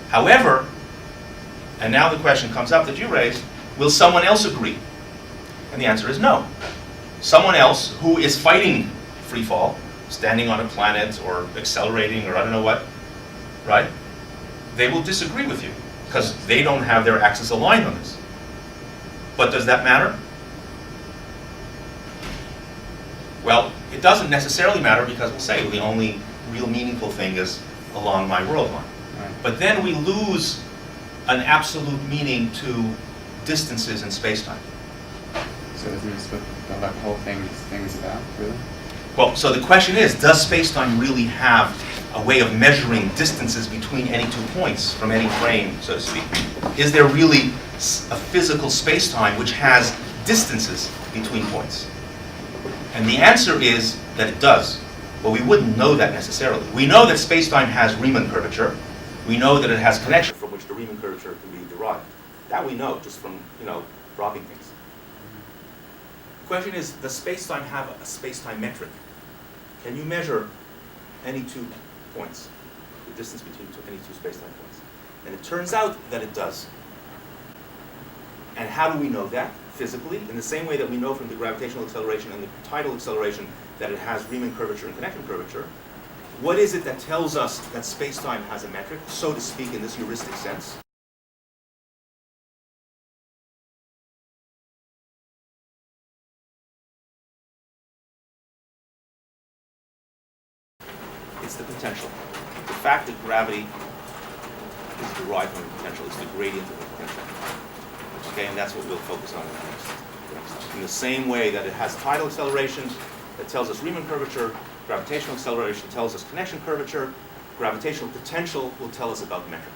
However, and now the question comes up that you raised, will someone else agree? And the answer is no. Someone else who is fighting free fall, standing on a planet or accelerating or I don't know what, right? They will disagree with you because they don't have their axis aligned on this. But does that matter? Well, it doesn't necessarily matter because we'll say the only real meaningful thing is along my world line. Right. But then we lose an absolute meaning to distances in space-time. So isn't this what the whole thing is about, really? Well, so the question is, does space-time really have a way of measuring distances between any two points from any frame, so to speak? Is there really a physical space-time which has distances between points? And the answer is that it does. But we wouldn't know that necessarily. We know that space-time has Riemann curvature. We know that it has connection from which the Riemann curvature can be derived. That we know just from, dropping things. The question is, does space-time have a space-time metric? Can you measure any two points, the distance between any two space-time points? And it turns out that it does. And how do we know that physically? In the same way that we know from the gravitational acceleration and the tidal acceleration that it has Riemann curvature and connection curvature. What is it that tells us that space-time has a metric, so to speak, in this heuristic sense? It's the potential. The fact that gravity is derived from the potential is the gradient of the potential. Okay, and that's what we'll focus on in the next. In the same way that it has tidal acceleration that tells us Riemann curvature, gravitational acceleration tells us connection curvature, gravitational potential will tell us about metric.